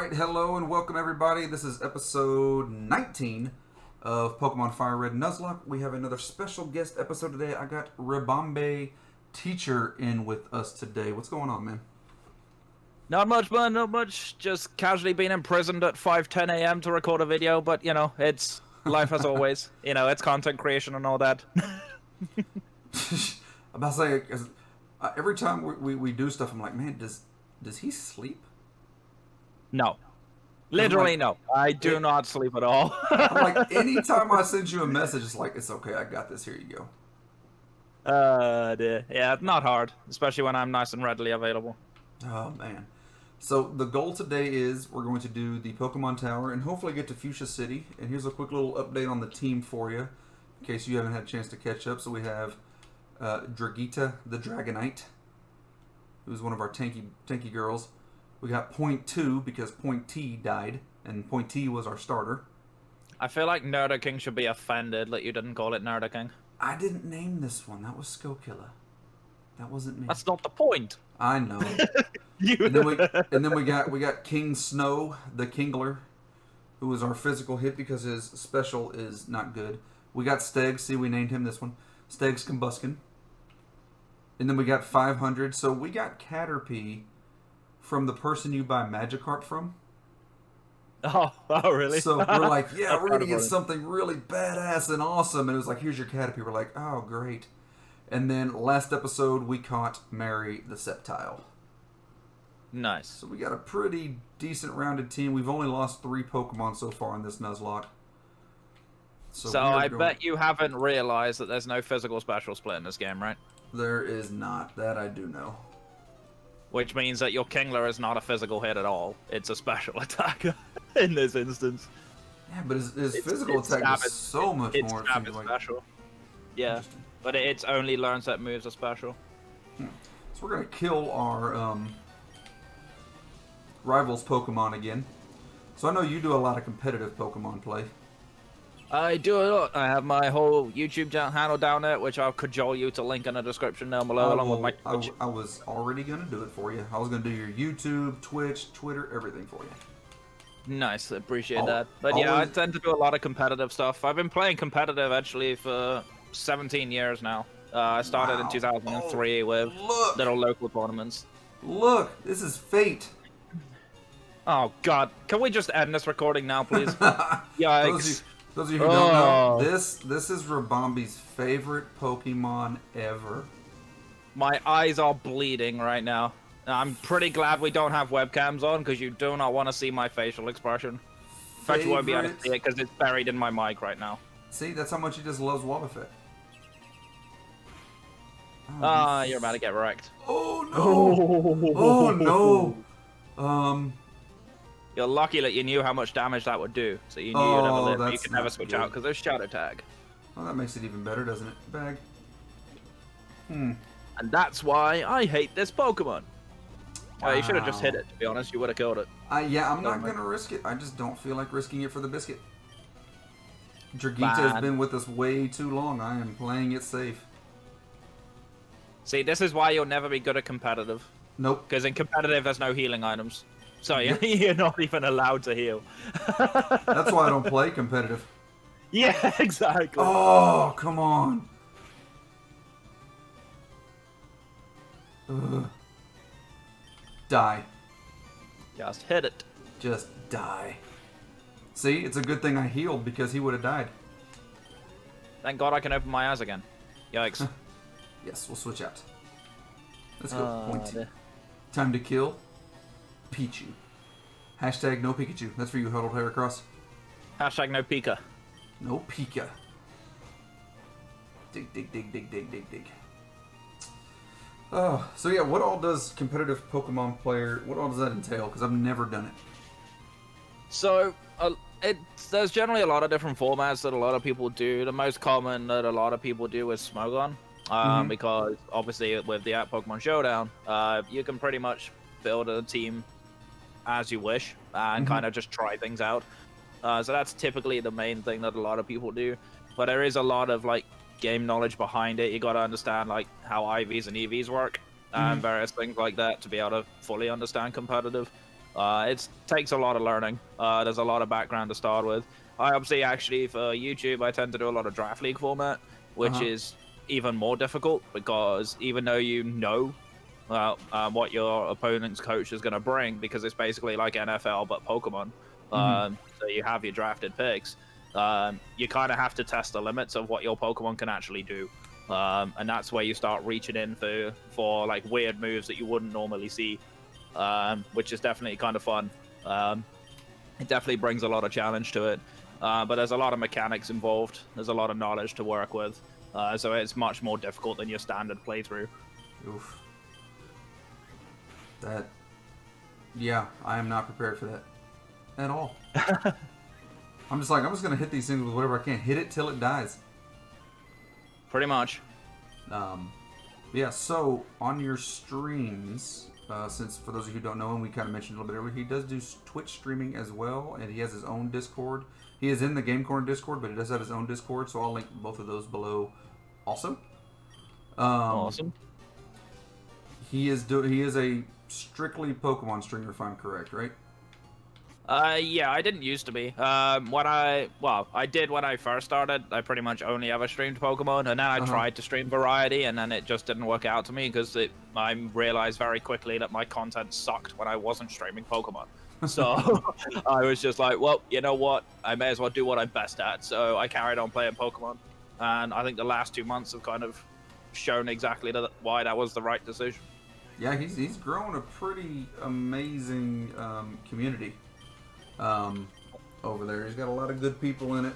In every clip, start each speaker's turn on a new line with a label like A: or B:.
A: Alright, hello and welcome everybody. This is episode 19 of Pokemon Fire Red Nuzlocke. We have another special guest episode today. I got RibombeeTeacher in with us today. What's going on, man?
B: Not much, man, not much. Just casually being imprisoned at 5:10 a.m. to record a video, but, you know, it's life as always. You know, it's content creation and all that.
A: I'm about to say, every time we do stuff, I'm like, man, does he sleep?
B: No. Literally, no. I do not sleep at all.
A: I'm like, anytime I send you a message, it's like, it's okay, I got this, here you go.
B: Yeah, it's not hard, especially when I'm nice and readily available.
A: Oh, man. So, the goal today is we're going to do the Pokemon Tower and hopefully get to Fuchsia City. And here's a quick little update on the team for you, in case you haven't had a chance to catch up. So, we have Dragita the Dragonite, who's one of our tanky girls. We got Point Two because Point T died, and Point T was our starter.
B: I feel like Nerdoking should be offended that you didn't call it Nerdoking.
A: I didn't name this one. That was Skokilla. That wasn't me.
B: That's not the point.
A: I know. and then we got King Snow, the Kingler, who was our physical hit because his special is not good. We got Stegs. See, we named him this one. Stegs Combuskin. And then we got 500. So we got Caterpie from the person you buy Magikarp from.
B: Oh, really?
A: So we're like, yeah, we're going to get something really badass and awesome. And it was like, here's your Caterpie. We're like, oh, great. And then last episode, we caught Mary the Sceptile.
B: Nice.
A: So we got a pretty decent rounded team. We've only lost 3 Pokemon so far in this Nuzlocke.
B: So I bet you haven't realized that there's no physical special split in this game, right?
A: There is not. That I do know.
B: Which means that your Kingler is not a physical hit at all. It's a special attack in this instance.
A: Yeah, but his physical attack is so much more.
B: It's special. Yeah, but it only learns that moves are special.
A: So we're going to kill our rivals Pokemon again. So I know you do a lot of competitive Pokemon play.
B: I do a lot. I have my whole YouTube handle down there, which I'll cajole you to link in the description down below, along with my Twitch.
A: I was already going to do it for you. I was going to do your YouTube, Twitch, Twitter, everything for you.
B: Nice, appreciate that. But yeah, I tend to do a lot of competitive stuff. I've been playing competitive, actually, for 17 years now. I started in 2003 with little local tournaments.
A: Look, this is fate.
B: Oh, God. Can we just end this recording now, please? Yikes.
A: Those of you who don't know, this is Ribombee's favorite Pokemon ever.
B: My eyes are bleeding right now. I'm pretty glad we don't have webcams on, because you do not want to see my facial expression. In fact, you won't be able to see it, because it's buried in my mic right now.
A: See, that's how much he just loves Wobbuffet.
B: You're about to get wrecked.
A: Oh, no! Oh, no!
B: You're lucky that you knew how much damage that would do, so you knew you'd never live, but you could never switch out, because there's Shadow Tag.
A: Well, that makes it even better, doesn't it? Bag.
B: And that's why I hate this Pokemon. Wow. You should have just hit it, to be honest. You would have killed it.
A: Yeah, I'm not going to risk it. I just don't feel like risking it for the biscuit. Dragita has been with us way too long. I am playing it safe.
B: See, this is why you'll never be good at competitive.
A: Nope.
B: Because in competitive, there's no healing items. So you're not even allowed to heal.
A: That's why I don't play competitive.
B: Yeah, exactly.
A: Oh, come on. Ugh. Die.
B: Just hit it.
A: Just die. See, it's a good thing I healed because he would have died.
B: Thank God I can open my eyes again. Yikes.
A: Yes, we'll switch out. Let's go. Point two. Time to kill Pichu. Hashtag no Pikachu. That's for you, Huddled Heracross.
B: Hashtag no Pika.
A: No Pika. Dig, dig, dig, dig, dig, dig, dig. Oh, so yeah, what all does competitive Pokemon player, what all does that entail? Because I've never done it.
B: So, there's generally a lot of different formats that a lot of people do. The most common that a lot of people do is Smogon. Because obviously with the Pokemon Showdown, you can pretty much build a team as you wish and kind of just try things out. So that's typically the main thing that a lot of people do. But there is a lot of like game knowledge behind it. You got to understand like how IVs and EVs work and various things like that to be able to fully understand competitive. It takes a lot of learning. There's a lot of background to start with. I obviously actually for YouTube I tend to do a lot of draft league format, which is even more difficult because even though you know what your opponent's coach is going to bring, because it's basically like NFL but Pokemon. So you have your drafted picks. You kind of have to test the limits of what your Pokemon can actually do, and that's where you start reaching in for like weird moves that you wouldn't normally see, which is definitely kind of fun. It definitely brings a lot of challenge to it, but there's a lot of mechanics involved. There's a lot of knowledge to work with, so it's much more difficult than your standard playthrough.
A: Oof. Yeah, I am not prepared for that at all. I'm just gonna hit these things with whatever I can. Hit it till it dies.
B: Pretty much.
A: Yeah, so on your streams, since for those of you who don't know him, we kind of mentioned a little bit earlier, he does do Twitch streaming as well, and he has his own Discord. He is in the Game Corner Discord, but he does have his own Discord, so I'll link both of those below also.
B: Awesome.
A: He is a strictly Pokemon streamer, if I'm correct, right?
B: Yeah, I didn't used to be. I did when I first started. I pretty much only ever streamed Pokemon, and then I tried to stream variety, and then it just didn't work out to me because I realized very quickly that my content sucked when I wasn't streaming Pokemon. So I was just like, well, you know what? I may as well do what I'm best at. So I carried on playing Pokemon, and I think the last 2 months have kind of shown exactly why that was the right decision.
A: Yeah, he's grown a pretty amazing community over there. He's got a lot of good people in it.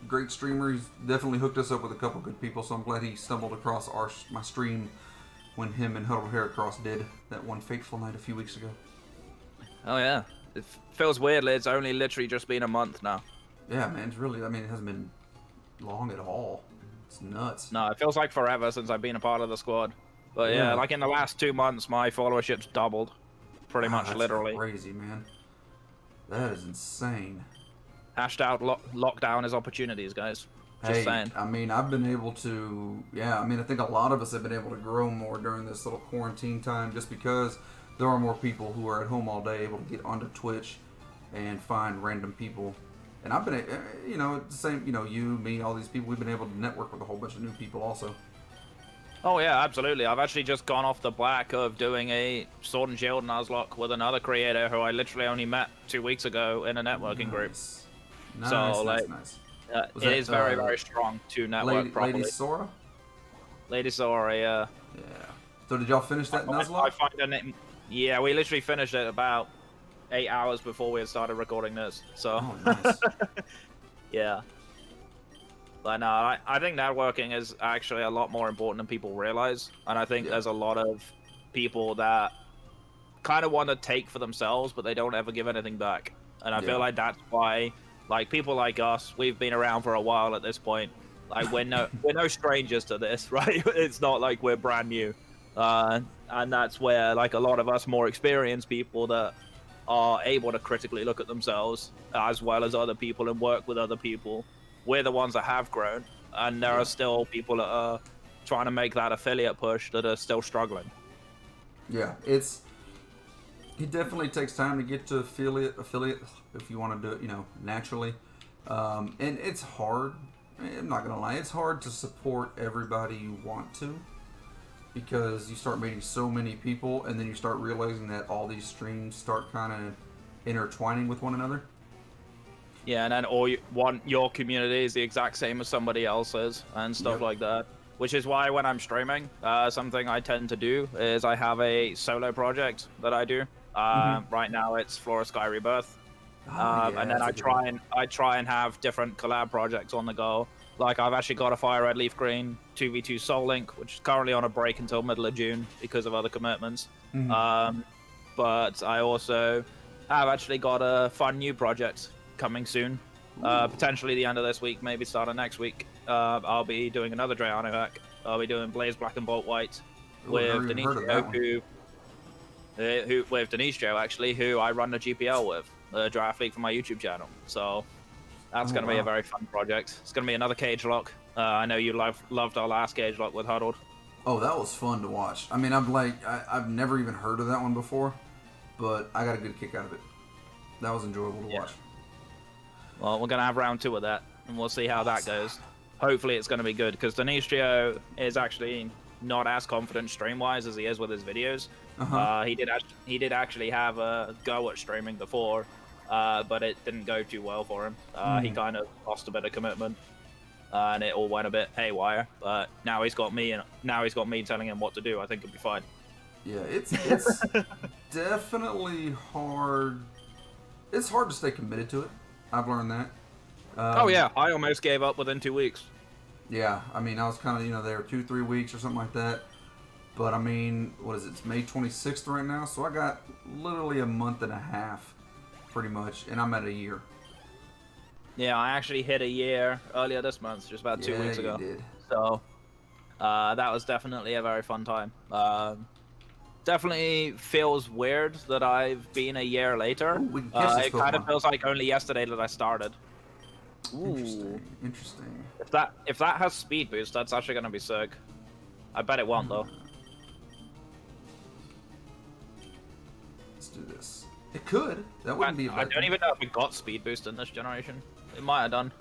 A: Great streamer. He's definitely hooked us up with a couple good people, so I'm glad he stumbled across my stream when him and Huddle Heracross did that one fateful night a few weeks ago.
B: Oh yeah, it feels weird. It's only literally just been a month now.
A: Yeah, man, it's really, it hasn't been long at all. It's nuts.
B: No, it feels like forever since I've been a part of the squad. But yeah, like in the last 2 months, my followership's doubled. Pretty much,
A: that's
B: literally.
A: Crazy, man. That is insane.
B: Hashtag lockdown is opportunities, guys. Just saying.
A: I've been able to, I think a lot of us have been able to grow more during this little quarantine time just because there are more people who are at home all day able to get onto Twitch and find random people. And I've been, the same, you, me, all these people, we've been able to network with a whole bunch of new people also.
B: Oh yeah, absolutely. I've actually just gone off the back of doing a Sword and Shield Nuzlocke with another creator who I literally only met 2 weeks ago in a networking group.
A: Nice,
B: so
A: nice.
B: It is very, very strong to network properly.
A: Lady Sora?
B: Lady Sora, yeah.
A: Yeah. So did y'all finish that Nuzlocke?
B: I find her name. Yeah, we literally finished it about 8 hours before we had started recording this. So.
A: Oh, nice.
B: Yeah. But no, I think networking is actually a lot more important than people realize. And I think there's a lot of people that kind of want to take for themselves, but they don't ever give anything back. And I feel like that's why, like, people like us, we've been around for a while at this point. Like, we're no strangers to this, right? It's not like we're brand new. And that's where, like, a lot of us more experienced people that are able to critically look at themselves as well as other people and work with other people. We're the ones that have grown, and there are still people that are trying to make that affiliate push that are still struggling.
A: Yeah, it definitely takes time to get to affiliate if you want to do it, naturally. And it's hard. I'm not gonna lie, it's hard to support everybody you want to, because you start meeting so many people, and then you start realizing that all these streams start kind of intertwining with one another.
B: Yeah, and then your community is the exact same as somebody else's and stuff like that. Which is why when I'm streaming, something I tend to do is I have a solo project that I do. Right now it's Flora Sky Rebirth. And then I try and have different collab projects on the go. Like I've actually got a Fire Red Leaf Green 2v2 Soul Link, which is currently on a break until middle of June because of other commitments. But I also have actually got a fun new project coming soon. Potentially the end of this week, maybe start of next week. I'll be doing another Drayano hack. I'll be doing Blaze Black and Bolt White with Denisio, with Denisio actually, who I run the GPL with, the draft league for my YouTube channel. So that's going to be a very fun project. It's going to be another cage lock. I know you loved our last cage lock with Huddled.
A: Oh, that was fun to watch. I mean, I've never even heard of that one before. but I got a good kick out of it. That was enjoyable to watch.
B: Well, we're gonna have round 2 of that, and we'll see how that goes. Hopefully, it's gonna be good because Demetrio is actually not as confident stream-wise as he is with his videos. He did actually have a go at streaming before, but it didn't go too well for him. He kind of lost a bit of commitment, and it all went a bit haywire. But now he's got me, and now he's got me telling him what to do. I think it'll be fine.
A: Yeah, it's definitely hard. It's hard to stay committed to it. I've learned that.
B: Oh yeah, I almost gave up within 2 weeks.
A: Yeah, I mean, I was kind of, there 2-3 weeks or something like that. But I mean, what is it? It's May 26th right now, so I got literally a month and a half, pretty much, and I'm at a year.
B: Yeah, I actually hit a year earlier this month, just about 2 weeks ago.
A: You did.
B: So, that was definitely a very fun time. Definitely feels weird that I've been a year later.
A: Ooh, it
B: kind of feels like only yesterday that I started.
A: Ooh. Interesting.
B: If that has speed boost, that's actually gonna be sick. I bet it won't though.
A: Let's do this. It could. That wouldn't be a bad
B: I don't even know if we got speed boost in this generation. It might have done.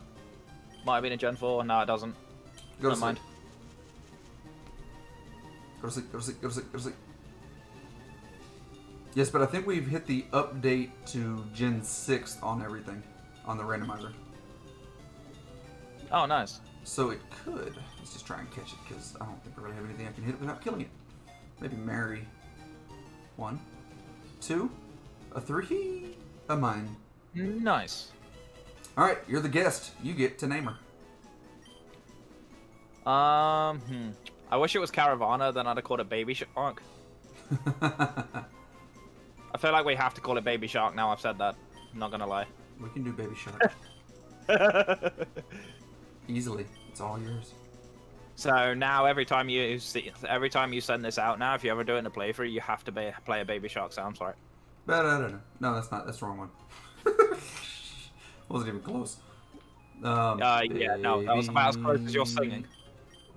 B: Might have been in Gen 4. No, it doesn't.
A: Go to
B: Never
A: sleep.
B: mind.
A: Go to sleep. Go to sleep. Go to sleep. Go to sleep. Yes, but I think we've hit the update to Gen 6 on everything, on the randomizer.
B: Oh, nice.
A: So it could. Let's just try and catch it, because I don't think I really have anything I can hit it without killing it. Maybe marry. 1, 2, a 3, a mine.
B: Nice.
A: Alright, you're the guest. You get to name her.
B: I wish it was Caravana, then I'd have called it Baby Shark. I feel like we have to call it Baby Shark now I've said that. I'm not gonna lie.
A: We can do Baby Shark. Easily. It's all yours.
B: So now every time you send this out now, if you ever do it in a playthrough, you have to play a Baby Shark sound. Sorry.
A: No, that's not. That's the wrong one. Wasn't even close.
B: Yeah, no, that was about as close as you're singing.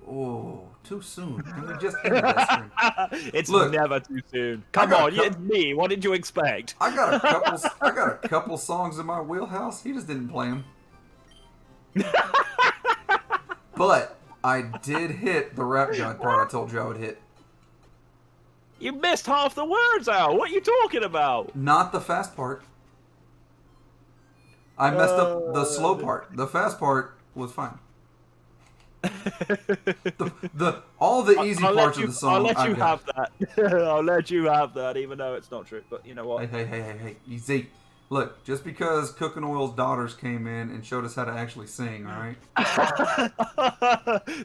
A: Oh, too soon. Can we just end that screen?
B: It's never too soon. Come on, it's me. What did you expect?
A: I got a couple songs in my wheelhouse. He just didn't play them. But I did hit the rap god part I told you I would hit.
B: You missed half the words out. What are you talking about?
A: Not the fast part. I messed up the slow part. The fast part was fine. All the easy parts of the song.
B: I'll let you have that. I'll let you have that, even though it's not true. But you know what?
A: Hey, easy. Look, just because Cooking Oil's daughters came in and showed us how to actually sing, all right?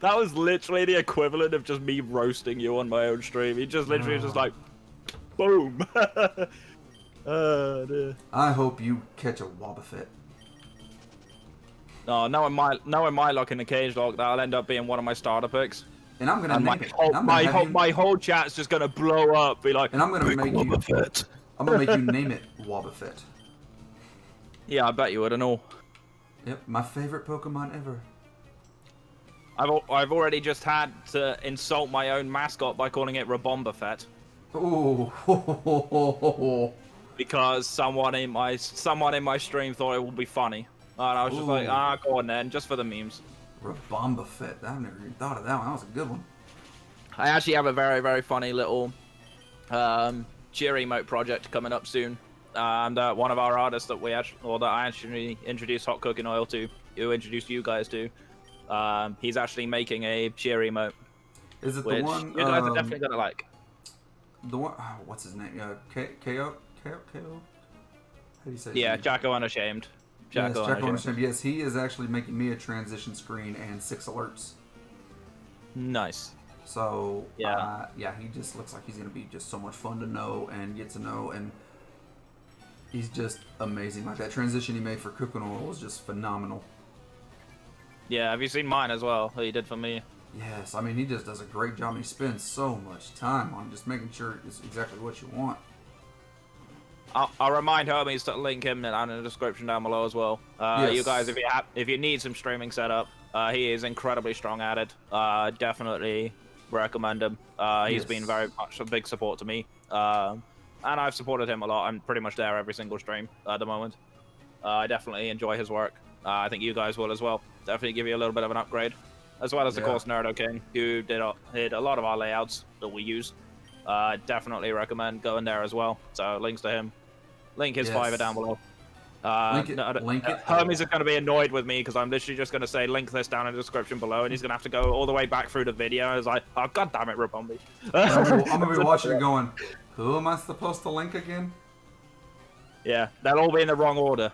B: That was literally the equivalent of just me roasting you on my own stream. He just literally was just like, boom.
A: I hope you catch a Wobbuffet.
B: No, knowing my luck in the cage lock, that'll end up being one of my starter picks.
A: And I'm gonna name it.
B: My whole chat's just gonna blow up, be like,
A: and I'm gonna make
B: Wobbuffet.
A: I'm gonna make you name it Wobbuffet.
B: Yeah, I bet you would and all.
A: Yep, my favorite Pokemon ever.
B: I've already just had to insult my own mascot by calling it Ribombee.
A: Ooh.
B: Because someone in my stream thought it would be funny. And I was just like, go on then, just for the memes.
A: Ribombee. I've never even thought of that one. That was a good one.
B: I actually have a very, very funny little cheer emote project coming up soon. And one of our artists that I actually introduced Hot Cooking Oil to, who introduced you guys to, he's actually making a cheer emote.
A: Is it
B: which
A: the one?
B: You guys are definitely gonna like.
A: The one, what's his name? KO? How do you say?
B: Yeah, Jacko Unashamed.
A: Jacko Unashamed. Yes, he is actually making me a transition screen and 6 alerts.
B: Nice.
A: So yeah, he just looks like he's gonna be just so much fun to know and get to know, and he's just amazing. Like that transition he made for Cooking Oil was just phenomenal.
B: Yeah, have you seen mine as well? That he did for me.
A: Yes, I mean he just does a great job. He spends so much time on just making sure it's exactly what you want.
B: I'll remind Hermes to link him down in the description down below as well.
A: Yes.
B: You guys, if you need some streaming setup, he is incredibly strong at it. Definitely recommend him. He's been very much a big support to me. and I've supported him a lot. I'm pretty much there every single stream at the moment. I definitely enjoy his work. I think you guys will as well. Definitely give you a little bit of an upgrade, as well as of course Nerdoking, who did a lot of our layouts that we use. Definitely recommend going there as well. So links to him. Link his Fiverr down below.
A: Link it.
B: Hermes is going to be annoyed with me because I'm literally just going to say link this down in the description below, and he's going to have to go all the way back through the video. I was like, oh god damn it, Ribombee.
A: I'm going to be watching it going, who am I supposed to link again?
B: Yeah, they'll all be in the wrong order.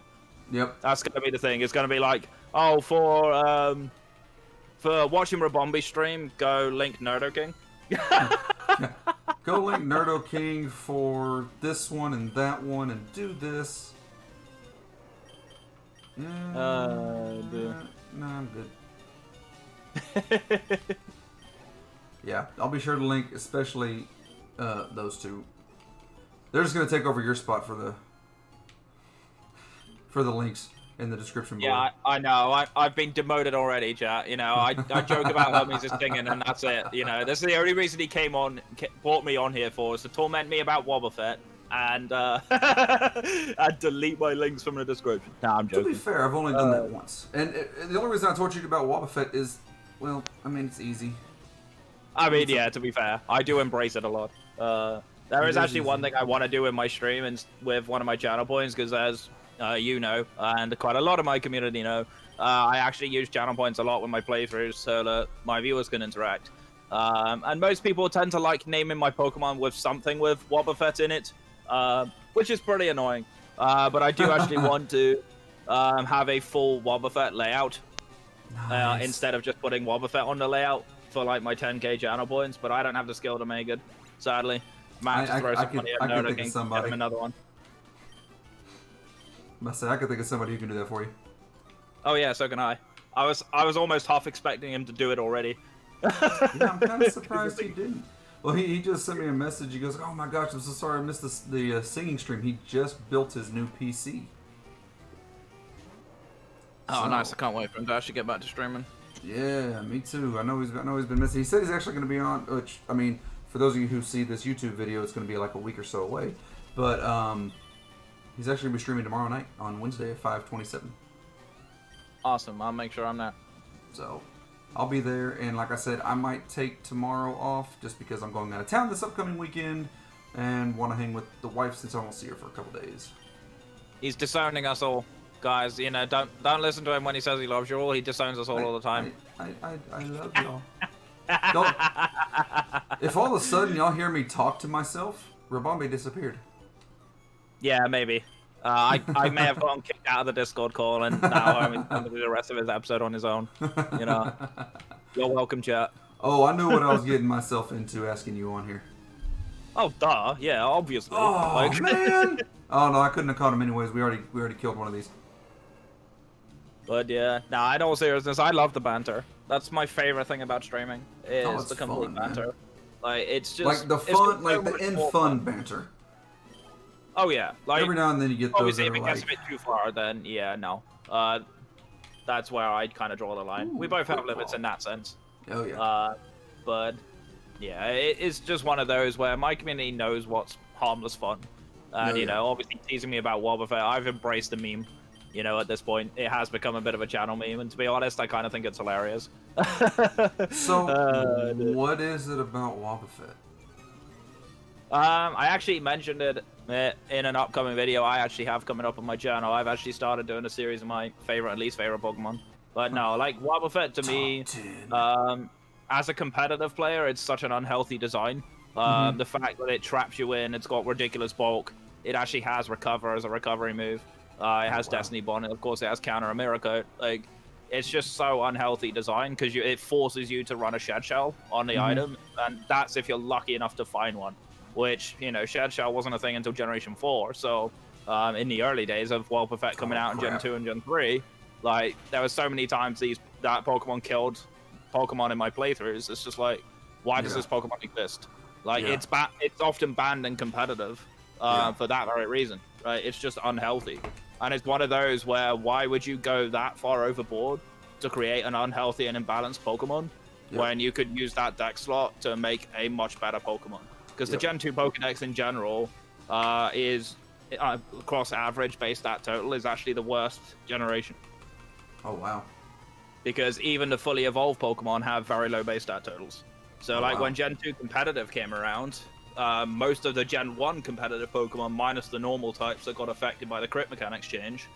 A: Yep.
B: That's going to be the thing. It's going to be like, oh, for watching Ribombee stream, go link Nerdoking.
A: Go link Nerdoking for this one and that one and do this. No, I'm good. Yeah, I'll be sure to link, especially those two. They're just gonna take over your spot for the links in the description below.
B: Yeah, I know. I've been demoted already, chat. You know, I joke about Hermes' singing, and that's it. You know, this is the only reason he brought me on here for, is to torment me about Wobbuffet and and delete my links from the description. Nah, I'm joking.
A: To be fair, I've only done that once, and the only reason I tortured you about Wobbuffet is, well, I mean, it's easy.
B: I mean, yeah, to be fair, I do embrace it a lot. There is actually one thing I want to do in my stream and with one of my channel points, because as you know, and quite a lot of my community know, I actually use channel points a lot with my playthroughs so that my viewers can interact. And most people tend to like naming my Pokemon with something with Wobbuffet in it, which is pretty annoying. But I do actually want to have a full Wobbuffet layout instead of just putting Wobbuffet on the layout for like my 10k channel points. But I don't have the skill to make it, sadly. Might have to throw some money at Nerdoking to get him another one.
A: I could think of somebody who can do that for you.
B: Oh yeah, so can I. I was almost half expecting him to do it already.
A: Yeah, I'm kind of surprised he didn't. Well, he just sent me a message. He goes, "Oh my gosh, I'm so sorry I missed the singing stream." He just built his new PC.
B: Oh, nice! I can't wait for him to actually get back to streaming.
A: Yeah, me too. I know he's been missing. He said he's actually going to be on. Which, I mean, for those of you who see this YouTube video, it's going to be like a week or so away. But he's actually going to be streaming tomorrow night on Wednesday at 5:27.
B: Awesome. I'll make sure I'm there.
A: So I'll be there, and like I said, I might take tomorrow off just because I'm going out of town this upcoming weekend and want to hang with the wife since I won't see her for a couple days.
B: He's disowning us all, guys. You know, don't listen to him when he says he loves you all. He disowns us all the time.
A: I love y'all. If all of a sudden y'all hear me talk to myself, Ribombee disappeared.
B: Yeah, maybe. I may have gotten kicked out of the Discord call, and now I'm going to do the rest of his episode on his own. You know, you're welcome, chat.
A: Oh, I knew what I was getting myself into asking you on here.
B: Oh, duh. Yeah, obviously.
A: Oh, man. Oh, no, I couldn't have caught him anyways. We already killed one of these.
B: But yeah, in all seriousness, I love the banter. That's my favorite thing about streaming, is the complete banter. Man. Like, it's just...
A: Like the fun, like the in-fun banter.
B: Oh yeah, like
A: every now and then you get those.
B: Obviously, if it gets a bit too far, then yeah, no. That's where I'd kind of draw the line. We both have limits in that sense.
A: Oh yeah.
B: But yeah, it's just one of those where my community knows what's harmless fun, and you know, obviously teasing me about Wobbuffet, I've embraced the meme. You know, at this point, it has become a bit of a channel meme, and to be honest, I kind of think it's hilarious.
A: So, what is it about Wobbuffet?
B: I actually mentioned it in an upcoming video I actually have coming up on my channel. I've actually started doing a series of my favorite and least favorite Pokemon. But no, like Wobbuffet to me, as a competitive player, it's such an unhealthy design. The fact that it traps you in, it's got ridiculous bulk. It actually has Recover as a recovery move. It has Destiny Bond, and of course it has Counter and Mirror Coat. Like, it's just so unhealthy design because it forces you to run a Shed Shell on the item, and that's if you're lucky enough to find one. Which, you know, Shed Shell wasn't a thing until Generation 4, so in the early days of Wobbuffet coming out in Gen 2 and Gen 3, like, there was so many times that Pokemon killed Pokemon in my playthroughs. It's just like, why does this Pokemon exist? Like, it's often banned and competitive for that very reason, right? It's just unhealthy. And it's one of those where, why would you go that far overboard to create an unhealthy and imbalanced Pokemon when you could use that deck slot to make a much better Pokemon? Because the Gen 2 Pokedex in general is across average base stat total is actually the worst generation.
A: Oh wow.
B: Because even the fully evolved Pokemon have very low base stat totals. So like when Gen 2 competitive came around, most of the Gen 1 competitive Pokemon, minus the normal types that got affected by the crit mechanics change,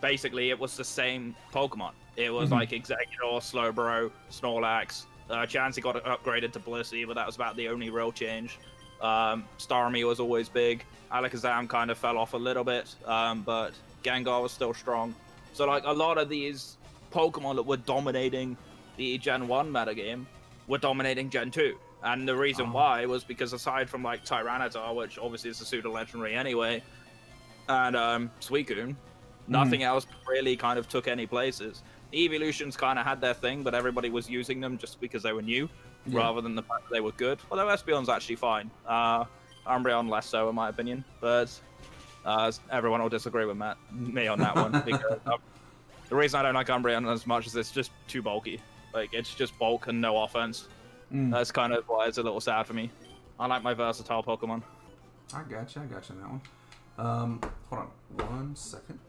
B: basically it was the same Pokemon. It was like Exeggutor, Slowbro, Snorlax. Chansey got upgraded to Blissey, but that was about the only real change. Starmie was always big. Alakazam kind of fell off a little bit, but Gengar was still strong. So like a lot of these Pokemon that were dominating the Gen 1 metagame were dominating Gen 2. And the reason why was because aside from like Tyranitar, which obviously is a pseudo-legendary anyway, and Suicune, nothing else really kind of took any places. The evolutions kind of had their thing, but everybody was using them just because they were new, rather than the fact that they were good. Although Espeon's actually fine. Umbreon less so, in my opinion. But everyone will disagree with me on that one. Because the reason I don't like Umbreon as much is it's just too bulky. Like, it's just bulk and no offense. That's kind of why it's a little sad for me. I like my versatile Pokemon.
A: I gotcha on that one. Hold on 1 second.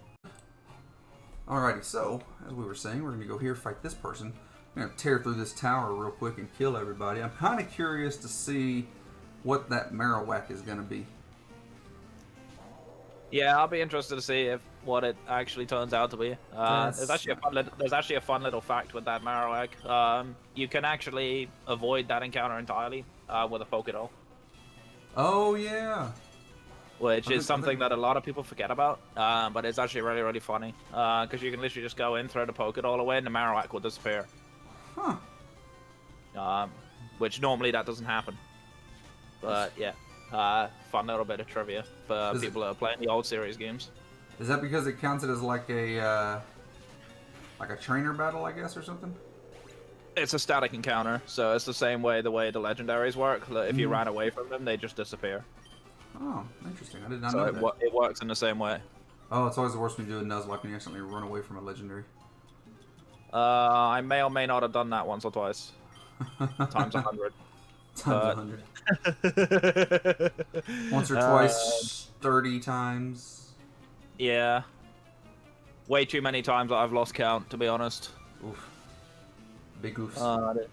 A: Alrighty, so, as we were saying, we're going to go here, fight this person. I'm going to tear through this tower real quick and kill everybody. I'm kind of curious to see what that Marowak is going to be.
B: Yeah, I'll be interested to see what it actually turns out to be. There's actually a fun little fact with that Marowak. You can actually avoid that encounter entirely with a Pokédoll.
A: Oh, yeah.
B: Which is something that a lot of people forget about, but it's actually really, really funny. Because you can literally just go in, throw the Pokédoll away, and the Marowak will disappear. Huh. Which normally that doesn't happen. But yeah, fun little bit of trivia for people that are playing the old series games.
A: Is that because it counts it as like a trainer battle, I guess, or something?
B: It's a static encounter, so it's the way the legendaries work. If you ran away from them, they just disappear.
A: Oh, interesting. I did not know that.
B: It works in the same way.
A: Oh, it's always the worst when you do a Nuzlocke when you accidentally run away from a legendary.
B: I may or may not have done that once or twice. Times 100.
A: Times 100. Once or twice, 30 times.
B: Yeah. Way too many times that I've lost count, to be honest.
A: Oof. Big oofs.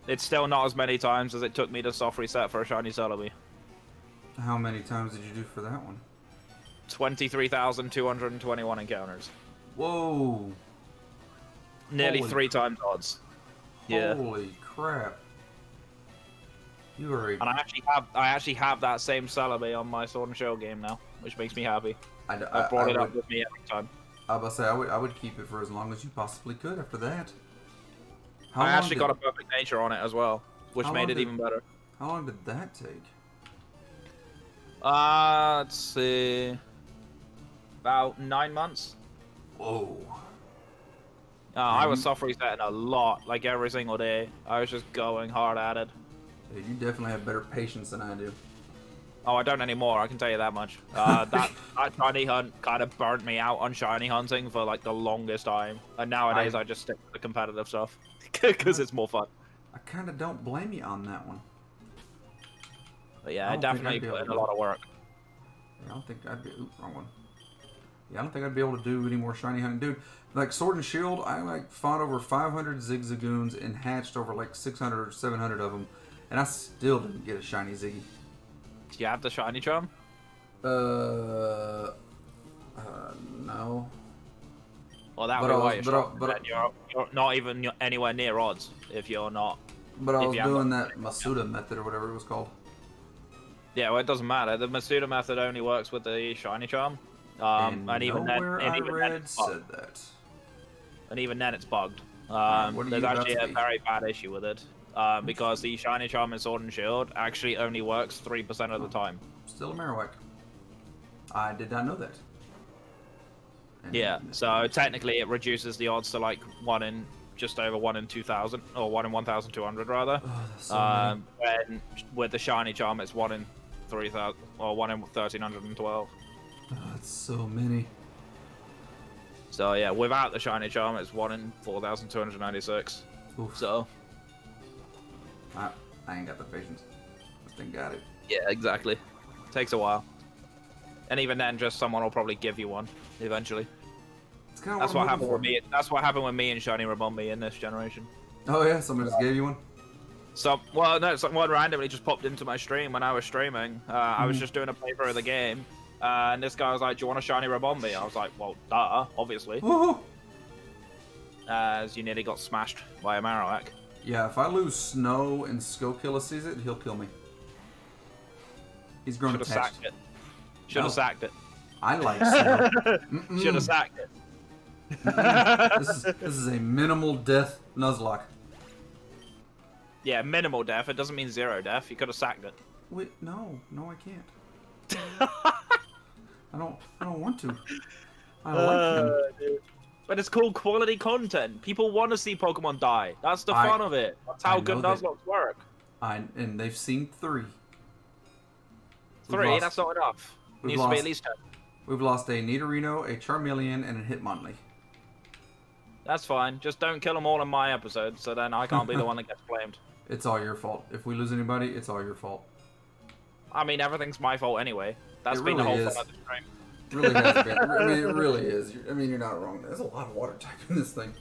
B: It's still not as many times as it took me to soft reset for a shiny Celebi.
A: How many times did you do for that one?
B: 23,221 encounters.
A: Whoa.
B: Nearly 3 times odds. Yeah.
A: Holy crap. You are
B: And I actually have that same Celebi on my Sword and Shield game now, which makes me happy. I brought it up with me every time.
A: I was about to say, I would keep it for as long as you possibly could after that.
B: I actually got a perfect nature on it as well, which made it even better.
A: How long did that take?
B: Let's see. About 9 months.
A: Whoa.
B: I was soft resetting a lot, like every single day. I was just going hard at it.
A: Yeah, you definitely have better patience than I do.
B: Oh, I don't anymore, I can tell you that much. That shiny hunt kind of burnt me out on shiny hunting for like the longest time. And nowadays I just stick to the competitive stuff. Because it's more fun.
A: I kind of don't blame you on that one.
B: But yeah, I definitely put in a lot of work.
A: Yeah, I don't think I'd be... Oops, wrong one. Yeah, I don't think I'd be able to do any more shiny hunting. Dude, like Sword and Shield, I like fought over 500 Zigzagoons and hatched over like 600 or 700 of them. And I still didn't get a shiny Ziggy.
B: Do you have the shiny charm?
A: No.
B: Well, that would be why you're not even anywhere near odds if you're not.
A: But I was doing that Masuda method or whatever it was called.
B: Yeah, well, it doesn't matter. The Masuda method only works with the shiny charm. And even then, it's bugged.
A: Said that.
B: And even then, it's bugged.
A: There's
B: actually a very bad issue with it. Because the shiny charm in Sword and Shield actually only works 3% of the time.
A: Still a Marowak. I did not know that. And
B: yeah, so technically it reduces the odds to like just over 1 in 2,000, or 1 in 1,200 rather.
A: Oh, that's so
B: and with the shiny charm, it's 1 in 3,000, or 1 in 1,312.
A: Oh, that's so many.
B: So yeah, without the shiny charm, it's 1 in 4,296.
A: Oof.
B: So
A: I ain't got the patience. This thing got it.
B: Yeah, exactly. Takes a while. And even then, just someone will probably give you one eventually.
A: It's kind of
B: That's what happened with me. That's what happened with me and Shiny Ribombee in this generation.
A: Oh yeah, somebody just gave you one.
B: So, well, no, someone randomly just popped into my stream when I was streaming. I was just doing a playthrough of the game, and this guy was like, "Do you want a Shiny Ribombee?" I was like, "Well, duh, obviously."
A: Woohoo!
B: As you nearly got smashed by a Marowak.
A: Yeah, if I lose Snow and Skokilla sees it, he'll kill me. He's grown attached.
B: Should have sacked it. Should have sacked it.
A: I like Snow.
B: Should have sacked it.
A: This is a minimal death Nuzlocke.
B: Yeah, minimal death. It doesn't mean zero death. You could have sacked it.
A: Wait, no, I can't. I don't want to. I like him.
B: Dude. But it's called quality content. People want to see Pokemon die. That's the fun of it. That's how good Nuzlocke work.
A: And they've seen 3.
B: Three? That's not enough. Needs to be at least 10.
A: We've lost a Nidorino, a Charmeleon, and a Hitmonlee.
B: That's fine. Just don't kill them all in my episode, so then I can't be the one that gets blamed.
A: It's all your fault. If we lose anybody, it's all your fault.
B: I mean, everything's my fault anyway. That's been the whole fun of the stream.
A: It really has been. I mean, it really is. I mean, you're not wrong. There's a lot of water type in this thing.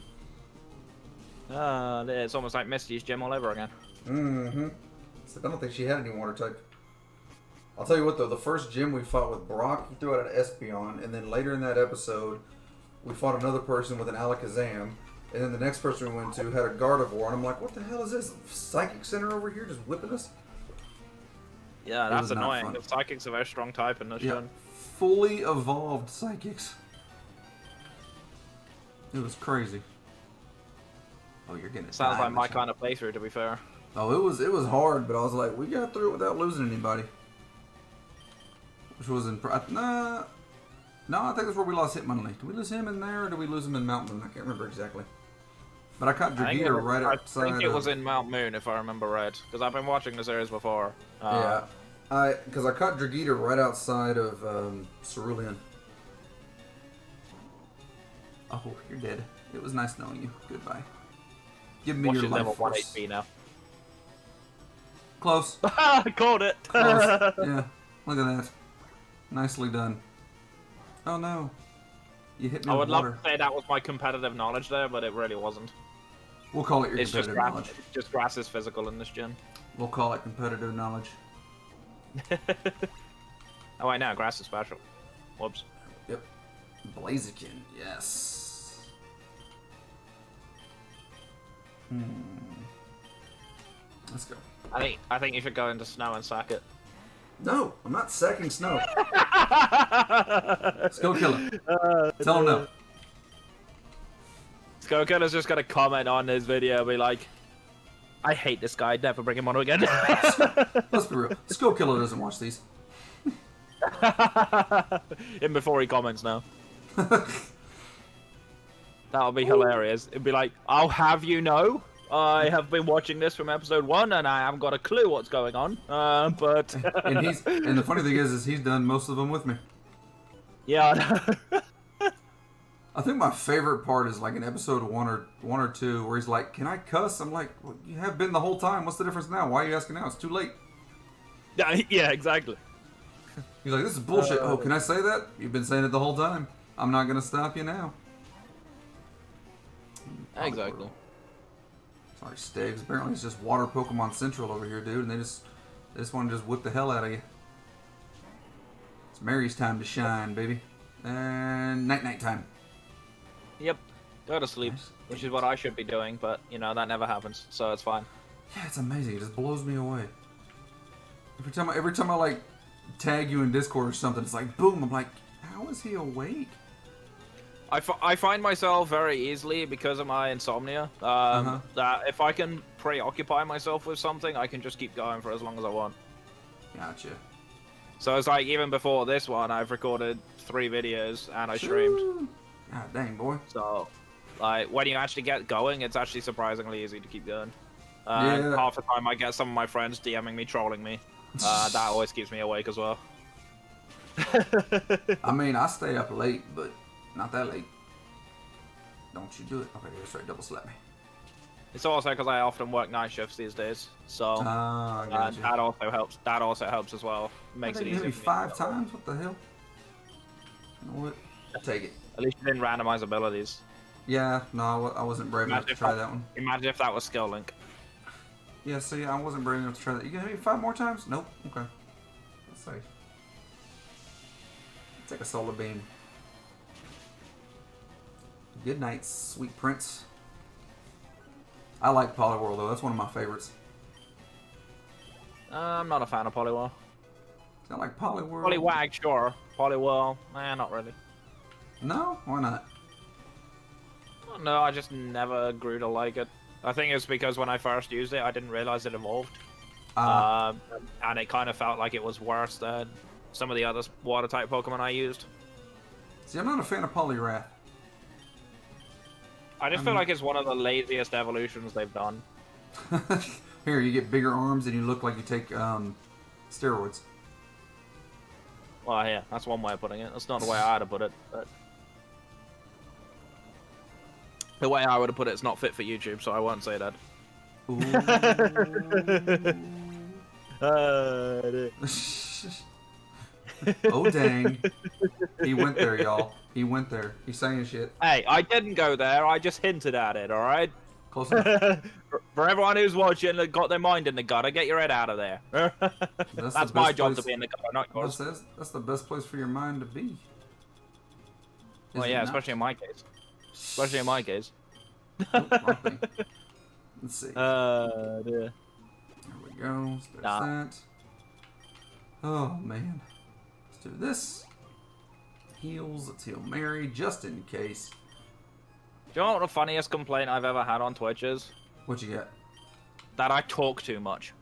B: It's almost like Misty's gym all over again.
A: Mm-hmm. So I don't think she had any water type. I'll tell you what, though. The first gym we fought with Brock, he threw out an Espeon, and then later in that episode, we fought another person with an Alakazam, and then the next person we went to had a Gardevoir, and I'm like, what the hell is this? Psychic Center over here just whipping us?
B: Yeah, that's annoying. The Psychic's a very strong type in this gen.
A: Fully evolved Psychics. It was crazy. Oh, you're getting it.
B: Sounds like my kind of playthrough, to be fair.
A: Oh, it was hard, but I was like, we got through it without losing anybody. Which was in... No, I think that's where we lost Hitmonlee. Did we lose him in there, or did we lose him in Mount Moon? I can't remember exactly. But I caught Dragita right outside.
B: I think it was in Mount Moon, if I remember right, because I've been watching the series before.
A: Yeah, because I caught Dragita right outside of Cerulean. Oh, you're dead. It was nice knowing you. Goodbye. Give me your life
B: level
A: force.
B: 1 HP now.
A: Close.
B: I called it.
A: Close. Yeah, look at that. Nicely done. Oh no. You hit me with water.
B: I would love to say that was my competitive knowledge there, but it really wasn't.
A: We'll call it your competitive knowledge.
B: It's just grass is physical in this gen.
A: We'll call it competitive knowledge.
B: Oh, wait, no, grass is special. Whoops.
A: Yep. Blaziken, yes. Let's go.
B: I think you should go into snow and sack it.
A: No, I'm not sacking Snow. Let's go kill him. Tell him no.
B: Skokiller's just gonna comment on his video and be like, I hate this guy, never bring him on again.
A: Let's be real. Skokiller doesn't watch these.
B: Even before he comments now. That'll be hilarious. It'd be like, I'll have you know, I have been watching this from episode 1 and I haven't got a clue what's going on. But
A: and the funny thing is he's done most of them with me.
B: Yeah.
A: I think my favorite part is like in episode 1 or 2 where he's like, "Can I cuss?" I'm like, well, "You have been the whole time. What's the difference now? Why are you asking now? It's too late."
B: Yeah, exactly.
A: He's like, "This is bullshit." Oh, can I say that? You've been saying it the whole time. I'm not gonna stop you now.
B: Exactly.
A: Sorry, Stegs. Apparently it's just water Pokemon Central over here, dude, and they just want to just whip the hell out of you. It's Mary's time to shine, baby. And night time.
B: Yep. Go to sleep, which is what I should be doing, but, you know, that never happens, so it's fine.
A: Yeah, it's amazing. It just blows me away. Every time I like, tag you in Discord or something, it's like, boom, I'm like, how is he awake?
B: I find myself very easily, because of my insomnia, that if I can preoccupy myself with something, I can just keep going for as long as I want.
A: Gotcha.
B: So it's like, even before this one, I've recorded 3 videos, and I streamed.
A: God dang, boy.
B: So, like, when you actually get going, it's actually surprisingly easy to keep going.
A: Yeah.
B: Half the time I get some of my friends DMing me, trolling me. That always keeps me awake as well.
A: I mean, I stay up late, but not that late. Don't you do it. Okay, that's right, double slap me.
B: It's also because I often work night shifts these days, so
A: Ah, gotcha.
B: that also helps. That also helps as well. Makes it
A: You hit
B: easier.
A: me
B: For me
A: 5 times? What the hell? You know what? Take it.
B: At least you didn't randomize abilities.
A: Yeah, no, I wasn't brave enough to try that one.
B: Imagine if that was skill link.
A: Yeah, see, I wasn't brave enough to try that. You gonna hit me 5 more times? Nope. Okay. Let's see. Take a solar beam. Good night, sweet prince. I like Poliwhirl though. That's one of my favorites.
B: I'm not a fan of Poliwhirl.
A: I like Poliwhirl.
B: Poliwag, sure. Poliwhirl, not really.
A: No? Why not?
B: No, I just never grew to like it. I think it's because when I first used it, I didn't realize it evolved. And it kind of felt like it was worse than some of the other water-type Pokemon I used.
A: See, I'm not a fan of Poliwrath.
B: I just feel like it's one of the laziest evolutions they've done.
A: Here, you get bigger arms and you look like you take steroids.
B: Well, yeah, that's one way of putting it. That's not the way I would have put it, but... The way I would have put it, it's not fit for YouTube, so I won't say that.
A: Oh, dang. He went there, y'all. He went there. He's saying shit.
B: Hey, I didn't go there. I just hinted at it, alright?
A: Close enough.
B: For everyone who's watching and got their mind in the gutter, get your head out of there. That's my job to be in the gutter, not yours.
A: That's the best place for your mind to be.
B: Well, yeah, especially in my case. Especially in my case.
A: Let's see.
B: Dear.
A: There we go. There's that. Oh, man. Let's do this. Heals. Let's heal Mary, just in case.
B: Do you know what the funniest complaint I've ever had on Twitch is?
A: What you got?
B: That I talk too much.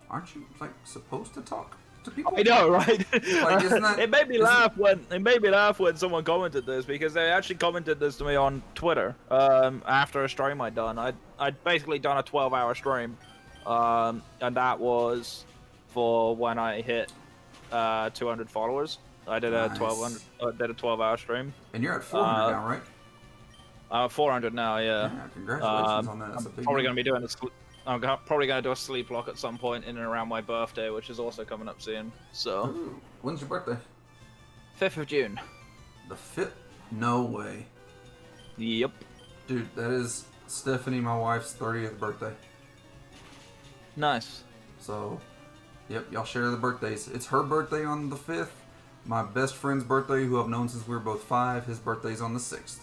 A: Aren't you, like, supposed to talk to people?
B: I know, right?
A: Like, isn't that...
B: It made me laugh when someone commented this, because they actually commented this to me on Twitter after a stream I'd done. I'd basically done a 12-hour stream, and that was for when I hit 200 followers. I did a 12-hour stream.
A: And you're at 400 now, right?
B: 400 now, yeah.
A: Congratulations on that. That's a big
B: probably going to be doing I'm probably going to do a sleep lock at some point in and around my birthday, which is also coming up soon. So.
A: Ooh, when's your birthday?
B: 5th of June.
A: The 5th? No way.
B: Yep.
A: Dude, that is Stephanie, my wife's 30th birthday.
B: Nice.
A: So, yep, y'all share the birthdays. It's her birthday on the 5th. My best friend's birthday, who I've known since we were both 5, his birthday's on the 6th.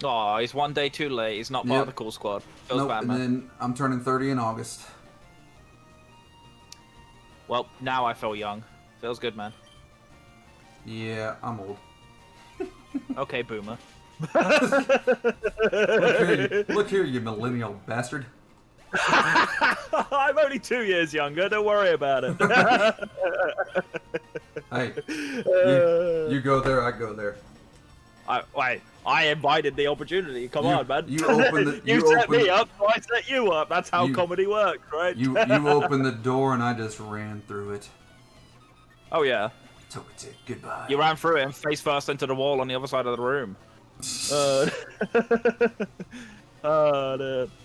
B: Oh, he's one day too late. He's not part of the cool squad. Feels bad,
A: and
B: man.
A: then I'm turning 30 in August.
B: Well, now I feel young. Feels good, man.
A: Yeah, I'm old.
B: Okay, boomer.
A: Look here, you millennial bastard.
B: I'm only 2 years younger. Don't worry about it.
A: Hey, you go there, I go there.
B: I invited the opportunity. Come on, man.
A: You open
B: you set me up, so I set you up. That's how comedy works, right?
A: You opened the door and I just ran through it.
B: Oh yeah.
A: Togetic, goodbye.
B: You ran through it and face first into the wall on the other side of the room. Dude.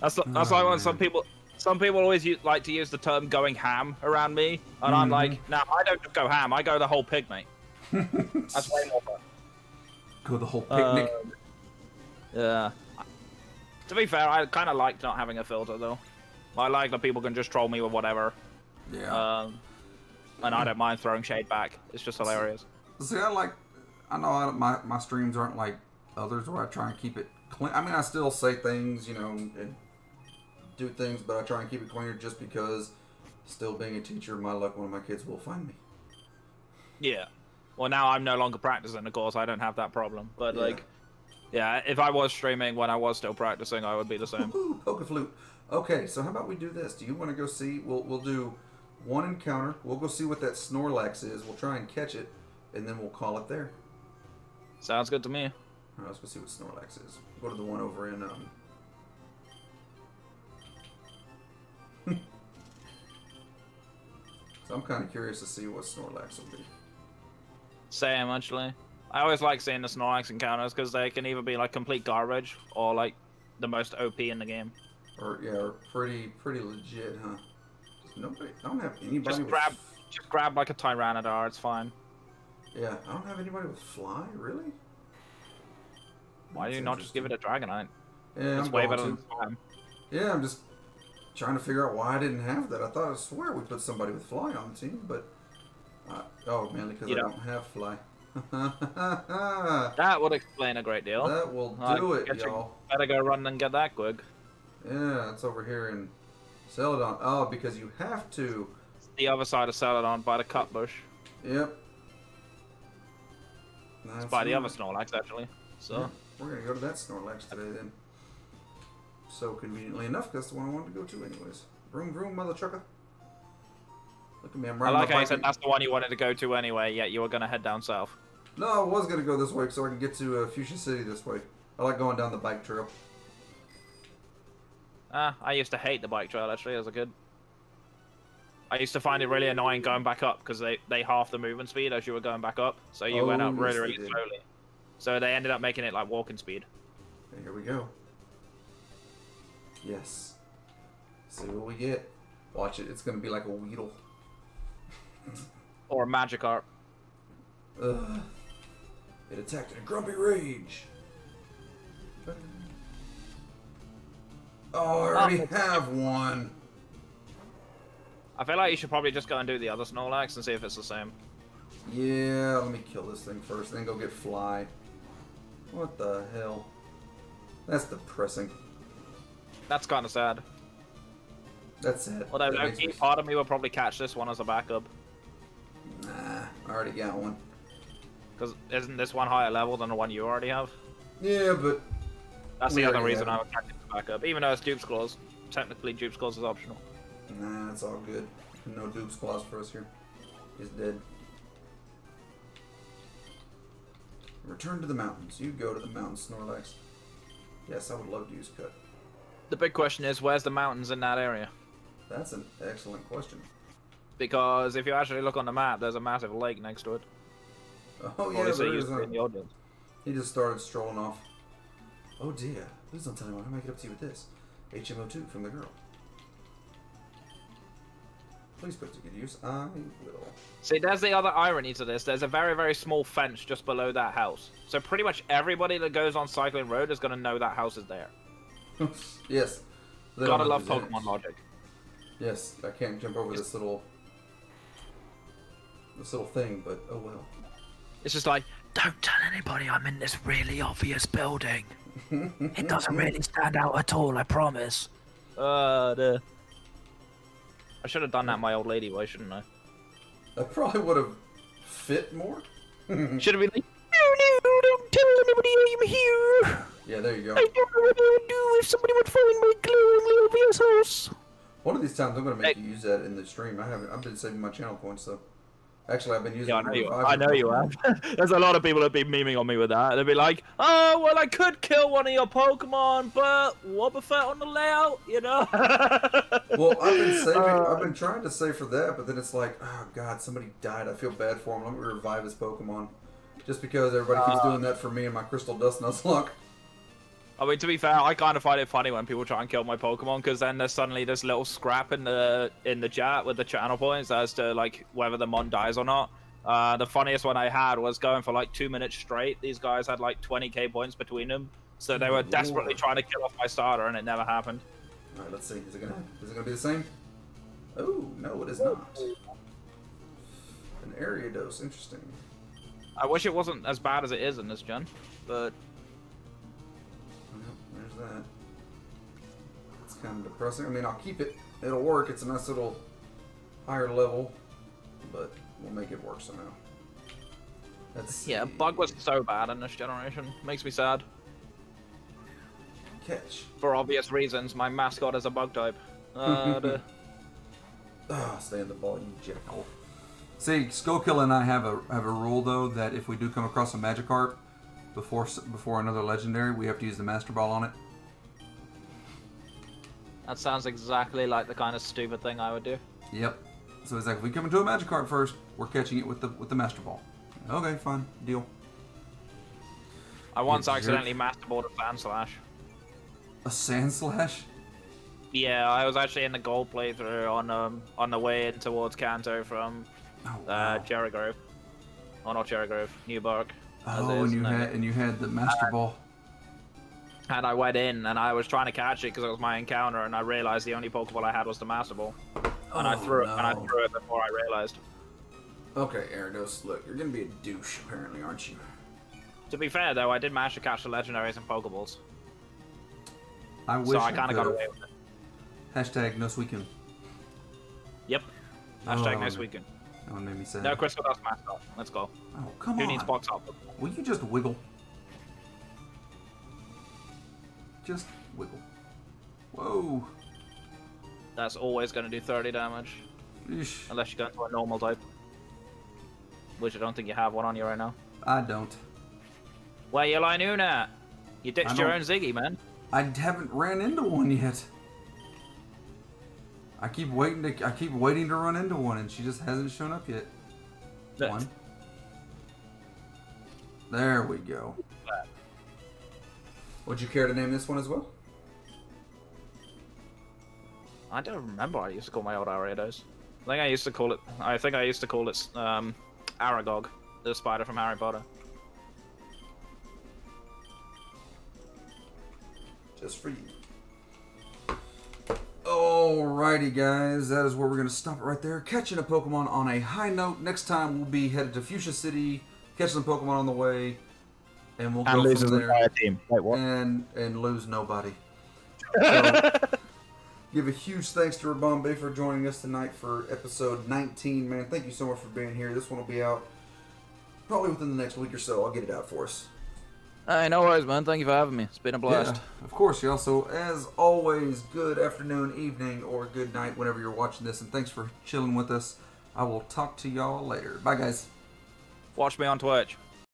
B: That's like when some people always like to use the term "going ham" around me, and I'm like, no, I don't just go ham. I go the whole pig, mate. That's way more fun.
A: Go the whole picnic.
B: Yeah. To be fair, I kind of like not having a filter though. I like that people can just troll me with whatever.
A: Yeah.
B: And I don't mind throwing shade back. It's just hilarious.
A: See, I know my streams aren't like others where I try and keep it clean. I mean, I still say things, you know, and do things, but I try and keep it cleaner just because, still being a teacher, my luck, one of my kids will find me.
B: Yeah. Well, now I'm no longer practicing, of course. I don't have that problem. But, yeah, if I was streaming when I was still practicing, I would be the same.
A: Ooh, Poke-Flute. Okay, so how about we do this? Do you want to go see? We'll do one encounter. We'll go see what that Snorlax is. We'll try and catch it, and then we'll call it there.
B: Sounds good to me.
A: All right, let's go see what Snorlax is. Go to the one over in So I'm kind of curious to see what Snorlax will be.
B: Same, actually. I always like seeing the Snorlax encounters because they can either be like complete garbage or like the most OP in the game.
A: Or yeah, or pretty legit, huh? Nobody. I don't have anybody.
B: Just grab like a Tyrannodar. It's fine.
A: Yeah, I don't have anybody with fly. Really?
B: Why do you not just give it a Dragonite?
A: Yeah,
B: it's way better than Slime.
A: Yeah, I'm just trying to figure out why I didn't have that. I swear we put somebody with fly on the team, but oh, mainly because I don't have fly.
B: That would explain a great deal.
A: That will do it, y'all.
B: Better go run and get that Gwig.
A: Yeah, it's over here in Celadon. Oh, because you have to.
B: It's the other side of Celadon by the cut bush.
A: Yep.
B: It's by the other Snorlax, actually. So
A: yeah, we're gonna go to that Snorlax today then. So conveniently enough, that's the one I wanted to go to anyways. Vroom vroom, mother trucker. Look at me, I'm riding
B: I like
A: my
B: how
A: bike.
B: you said that's the one you wanted to go to anyway, yet you were gonna head down south.
A: No, I was gonna go this way so I can get to Fuchsia City this way. I like going down the bike trail.
B: I used to hate the bike trail actually as a kid. I used to find it really annoying going back up because they halved the movement speed as you were going back up, so you went up really slowly. So they ended up making it like walking speed.
A: Okay, here we go. Yes. See what we get. Watch it. It's gonna be like a Weedle.
B: Or a Magikarp.
A: Ugh. It attacked in a grumpy rage. Oh, I already have one.
B: I feel like you should probably just go and do the other Snorlax and see if it's the same.
A: Yeah, let me kill this thing first, then go get Fly. What the hell? That's depressing.
B: That's kind of sad.
A: That's it.
B: Although, part of me will probably catch this one as a backup.
A: Nah, I already got one.
B: Because isn't this one higher level than the one you already have?
A: Yeah, but...
B: That's the other reason I would catch it as a backup. Even though it's Dupe's Claws. Technically, Dupe's Claws is optional.
A: Nah, it's all good. No Dupe's Claws for us here. He's dead. Return to the mountains. You go to the mountains, Snorlax. Yes, I would love to use Cut.
B: The big question is, where's the mountains in that area?
A: That's an excellent question.
B: Because if you actually look on the map, there's a massive lake next to it.
A: Oh yeah, there is
B: in the audience.
A: He just started strolling off. Oh dear, please don't tell anyone. I'll make it up to you with this. HMO2 from the girl. Please put it to good use. I will.
B: See, there's the other irony to this. There's a very, very small fence just below that house. So pretty much everybody that goes on Cycling Road is going to know that house is there.
A: Yes.
B: Gotta love Pokemon logic.
A: Yes, I can't jump over this little thing, but oh well.
B: It's just like, don't tell anybody I'm in this really obvious building. It doesn't really stand out at all, I promise. I should have done that my old lady way, shouldn't I?
A: That probably would have fit more.
B: Should have been like, no, don't tell anybody I'm here.
A: Yeah, there you go.
B: I don't know what I would do if somebody would find my glaringly obvious house.
A: One of these times I'm going to make you use that in the stream. I've been saving my channel points, though. Actually, I've been using it.
B: I know you have. There's a lot of people that have been memeing on me with that. They'll be like, oh, well, I could kill one of your Pokemon, but what if on the layout, you know?
A: Well, I've been trying to save for that, but then it's like, oh, God, somebody died. I feel bad for him. Let me revive his Pokemon. Just because everybody keeps doing that for me and my Crystal Dust Nuzlocke.
B: I mean, to be fair, I kind of find it funny when people try and kill my Pokemon, because then there's suddenly this little scrap in the chat with the channel points as to like whether the mon dies or not. The funniest one I had was going for like 2 minutes straight. These guys had like 20k points between them, so they were desperately trying to kill off my starter, and it never happened.
A: All right, let's see. Is it gonna be the same? Oh no, it is not. An Ariados, interesting.
B: I wish it wasn't as bad as it is in this gen, but.
A: There's that. It's kind of depressing. I mean, I'll keep it. It'll work. It's a nice little higher level, but we'll make it work somehow.
B: Yeah, Bug was so bad in this generation. Makes me sad.
A: Catch.
B: For obvious reasons, my mascot is a Bug type.
A: Stay in the ball, you jackal. See, Skullkill and I have a rule though that if we do come across a Magikarp before another legendary, we have to use the Master Ball on it.
B: That sounds exactly like the kind of stupid thing I would do.
A: Yep. So it's like if we come into a Magikarp first, we're catching it with the Master Ball. Okay, fine, deal.
B: I once accidentally Master Balled a Fan Slash.
A: A sand slash?
B: Yeah, I was actually in the gold playthrough on the way in towards Kanto from Cherry Grove. Oh, not Cherry Grove, Newbark.
A: Oh, and you had the Master Ball.
B: And I went in and I was trying to catch it because it was my encounter, and I realized the only Pokeball I had was the Master Ball. And I threw it before I realized.
A: Okay, Gyarados, look, you're gonna be a douche apparently, aren't you?
B: To be fair though, I did manage to catch the legendaries and Pokeballs.
A: I wish
B: so I kind of got away with it.
A: Hashtag no sweekin.
B: Yep. Hashtag no sweekin.
A: That one made me sad.
B: No Crystal Dust Master. Let's go.
A: Oh, come on.
B: Who needs box up?
A: Will you just wiggle? Just wiggle. Whoa.
B: That's always going to do 30 damage.
A: Eesh.
B: Unless you go into a normal type. Which I don't think you have one on you right now.
A: I don't.
B: Where you line at? You ditched your own Ziggy, man.
A: I haven't ran into one yet. I keep waiting to run into one, and she just hasn't shown up yet. One. There we go. Would you care to name this one as well?
B: I don't remember. I used to call my old Ariados. I think I used to call it Aragog, the spider from Harry Potter.
A: Just for you. Alrighty, guys, that is where we're going to stop it right there. Catching a Pokemon on a high note. Next time we'll be headed to Fuchsia City, catch some Pokemon on the way, and we'll go from there.
B: Team. Wait, what?
A: And lose nobody. So, give a huge thanks to Ribombee for joining us tonight for episode 19. Man, thank you so much for being here. This one will be out probably within the next week or so. I'll get it out for us.
B: Hey, no worries, man. Thank you for having me. It's been a blast.
A: Yeah, of course, y'all. So, as always, good afternoon, evening, or good night whenever you're watching this. And thanks for chilling with us. I will talk to y'all later. Bye, guys.
B: Watch me on Twitch.